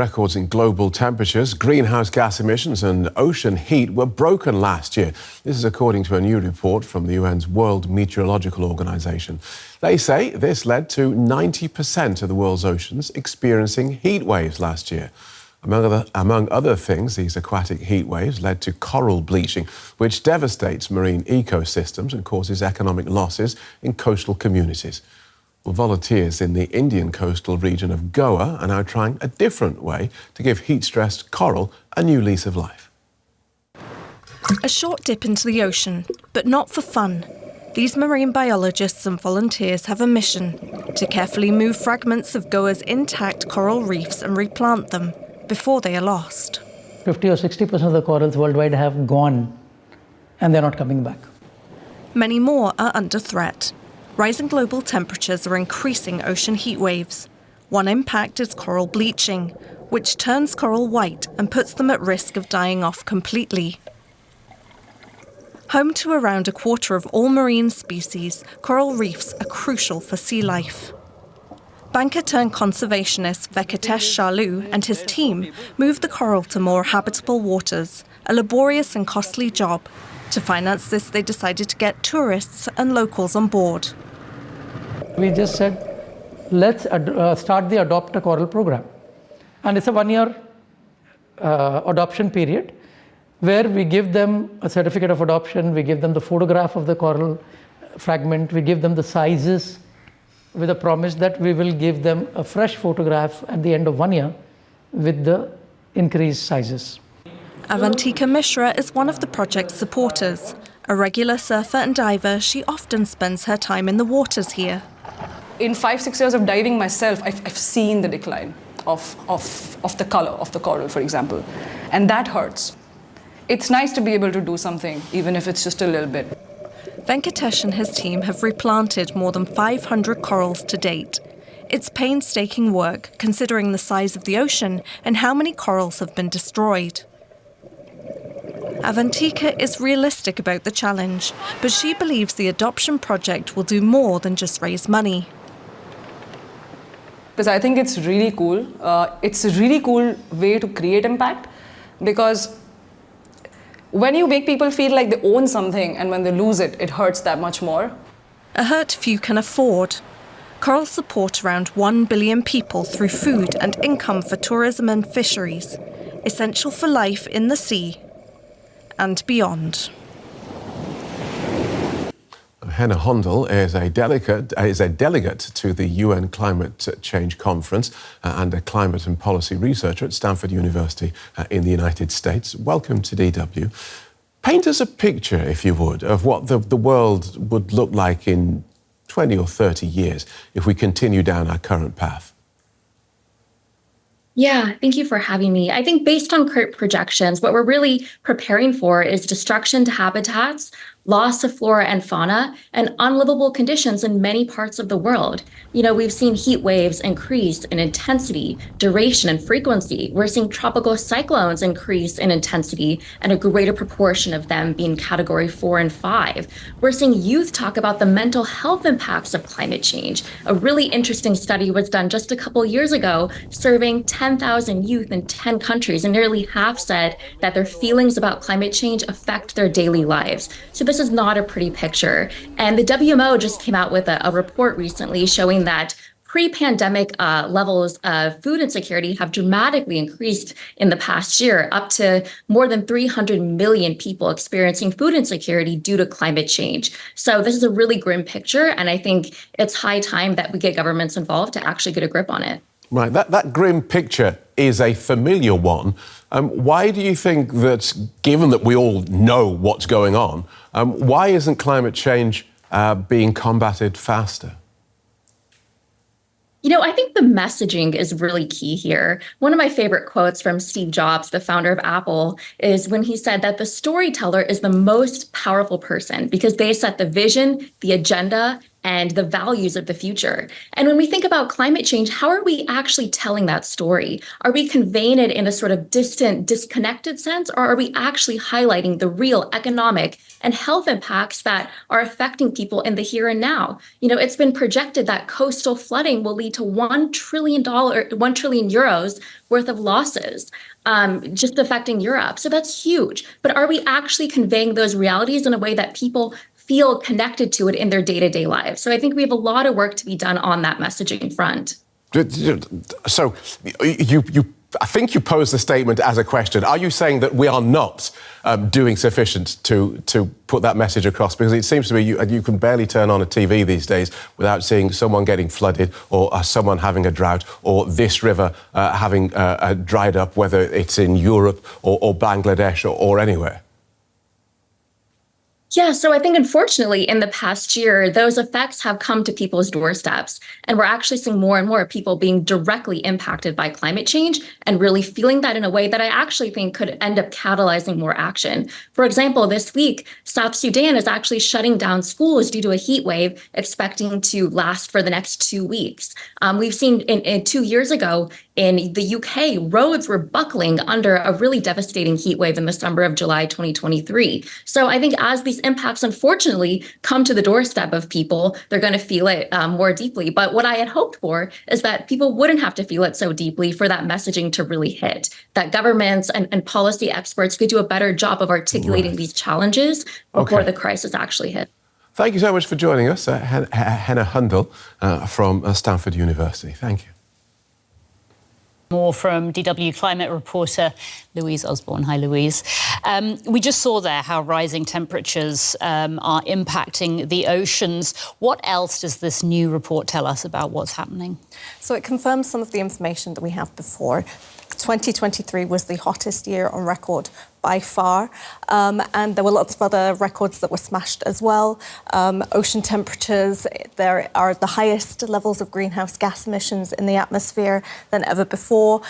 Records in global temperatures, greenhouse gas emissions and ocean heat were broken last year. This is according to a new report from the UN's World Meteorological Organization. They say this led to 90% of the world's oceans experiencing heat waves last year. Among other things, these aquatic heat waves led to coral bleaching, which devastates marine ecosystems and causes economic losses in coastal communities. Well, volunteers in the Indian coastal region of Goa are now trying a different way to give heat-stressed coral a new lease of life. A short dip into the ocean, but not for fun. These marine biologists and volunteers have a mission to carefully move fragments of Goa's intact coral reefs and replant them before they are lost. 50 or 60% of the corals worldwide have gone and they're not coming back. Many more are under threat. Rising global temperatures are increasing ocean heat waves. One impact is coral bleaching, which turns coral white and puts them at risk of dying off completely. Home to around a quarter of all marine species, coral reefs are crucial for sea life. Banker-turned-conservationist Venkatesh Shalu and his team moved the coral to more habitable waters, a laborious and costly job. To finance this, they decided to get tourists and locals on board. We just said, let's start the Adopt a Coral program. And it's a one-year adoption period where we give them a certificate of adoption, we give them the photograph of the coral fragment, we give them the sizes, with a promise that we will give them a fresh photograph at the end of 1 year with the increased sizes. Avantika Mishra is one of the project's supporters. A regular surfer and diver, she often spends her time in the waters here. In 5-6 years of diving myself, I've seen the decline of the color of the coral, for example. And that hurts. It's nice to be able to do something, even if it's just a little bit. Venkatesh and his team have replanted more than 500 corals to date. It's painstaking work, considering the size of the ocean and how many corals have been destroyed. Avantika is realistic about the challenge, but she believes the adoption project will do more than just raise money. Because I think it's really cool. It's a really cool way to create impact, because when you make people feel like they own something and when they lose it, it hurts that much more. A hurt few can afford. Corals support around 1 billion people through food and income for tourism and fisheries, essential for life in the sea and beyond. Henna Hundal is a delegate to the UN Climate Change Conference and a climate and policy researcher at Stanford University in the United States. Welcome to DW. Paint us a picture, if you would, of what the world would look like in 20 or 30 years if we continue down our current path. Yeah, thank you for having me. I think based on current projections, what we're really preparing for is destruction to habitats, loss of flora and fauna, and unlivable conditions in many parts of the world. You know, we've seen heat waves increase in intensity, duration, and frequency. We're seeing tropical cyclones increase in intensity, and a greater proportion of them being category 4 and 5. We're seeing youth talk about the mental health impacts of climate change. A really interesting study was done just a couple years ago, surveying 10,000 youth in 10 countries, and nearly half said that their feelings about climate change affect their daily lives. So this is not a pretty picture. And the WMO just came out with a report recently showing that pre-pandemic levels of food insecurity have dramatically increased in the past year, up to more than 300 million people experiencing food insecurity due to climate change. So this is a really grim picture, and I think it's high time that we get governments involved to actually get a grip on it. Right, that grim picture is a familiar one. Why do you think that, given that we all know what's going on, why isn't climate change being combated faster? You know, I think the messaging is really key here. One of my favorite quotes from Steve Jobs, the founder of Apple, is when he said that the storyteller is the most powerful person because they set the vision, the agenda, and the values of the future. And when we think about climate change, how are we actually telling that story? Are we conveying it in a sort of distant, disconnected sense, or are we actually highlighting the real economic and health impacts that are affecting people in the here and now? You know, it's been projected that coastal flooding will lead to €1 trillion worth of losses just affecting Europe. So that's huge. But are we actually conveying those realities in a way that people feel connected to it in their day-to-day lives? So I think we have a lot of work to be done on that messaging front. So I think you posed the statement as a question. Are you saying that we are not doing sufficient to put that message across? Because it seems to me you can barely turn on a TV these days without seeing someone getting flooded or someone having a drought or this river having dried up, whether it's in Europe or Bangladesh or anywhere. Yeah, so I think unfortunately in the past year, those effects have come to people's doorsteps. And we're actually seeing more and more people being directly impacted by climate change and really feeling that in a way that I actually think could end up catalyzing more action. For example, this week, South Sudan is actually shutting down schools due to a heat wave expecting to last for the next 2 weeks. We've seen in 2 years ago in the UK, roads were buckling under a really devastating heat wave in the summer of July 2023. So I think as these impacts, unfortunately, come to the doorstep of people, they're going to feel it more deeply. But what I had hoped for is that people wouldn't have to feel it so deeply for that messaging to really hit, that governments and policy experts could do a better job of articulating these challenges before the crisis actually hit. Thank you so much for joining us, Henna Hundal from Stanford University. Thank you. More from DW climate reporter Louise Osborne. Hi, Louise. We just saw there how rising temperatures are impacting the oceans. What else does this new report tell us about what's happening? So it confirms some of the information that we have before. 2023 was the hottest year on record by far, and there were lots of other records that were smashed as well. Ocean temperatures, there are the highest levels of greenhouse gas emissions in the atmosphere than ever before.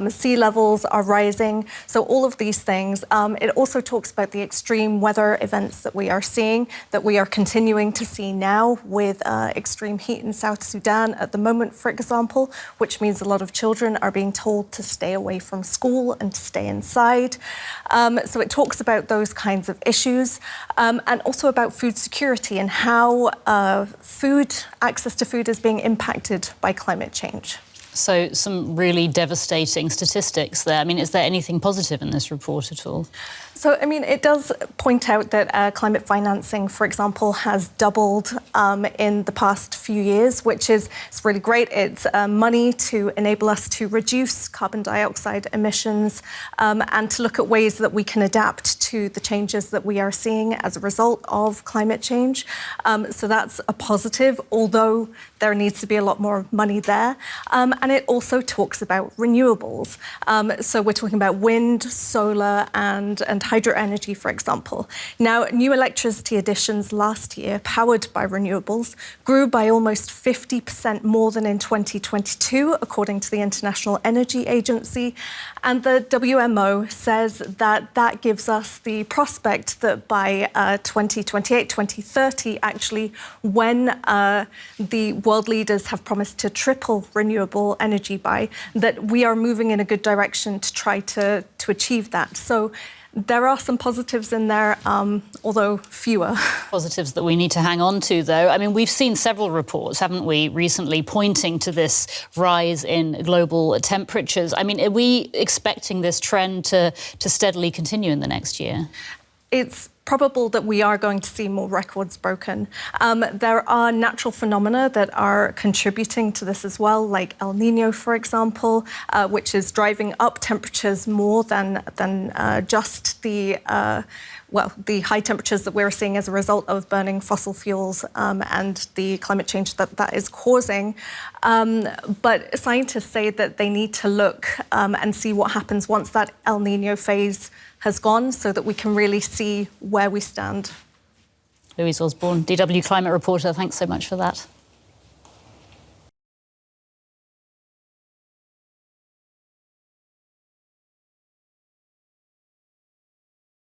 Sea levels are rising. So all of these things. It also talks about the extreme weather events that we are seeing, that we are continuing to see now with extreme heat in South Sudan at the moment, for example, which means a lot of children are being told to stay away from school and to stay inside. So it talks about those kinds of issues and also about food security and how access to food is being impacted by climate change. So some really devastating statistics there. I mean, is there anything positive in this report at all? So, I mean, it does point out that climate financing, for example, has doubled in the past few years, which is really great. It's money to enable us to reduce carbon dioxide emissions and to look at ways that we can adapt to the changes that we are seeing as a result of climate change. So that's a positive, although there needs to be a lot more money there. And it also talks about renewables. So we're talking about wind, solar and hydro energy, for example. Now, new electricity additions last year, powered by renewables, grew by almost 50% more than in 2022, according to the International Energy Agency. And the WMO says that that gives us the prospect that by 2028, 2030, actually, when the world leaders have promised to triple renewable energy by, that we are moving in a good direction to try to achieve that. So there are some positives in there, although fewer. Positives that we need to hang on to, though. I mean, we've seen several reports, haven't we, recently pointing to this rise in global temperatures. I mean, are we expecting this trend to steadily continue in the next year? It's probable that we are going to see more records broken. There are natural phenomena that are contributing to this as well, like El Nino, for example, which is driving up temperatures more than just the high temperatures that we're seeing as a result of burning fossil fuels and the climate change that is causing. But scientists say that they need to look and see what happens once that El Nino phase has gone so that we can really see where we stand. Louise Osborne, DW climate reporter, thanks so much for that.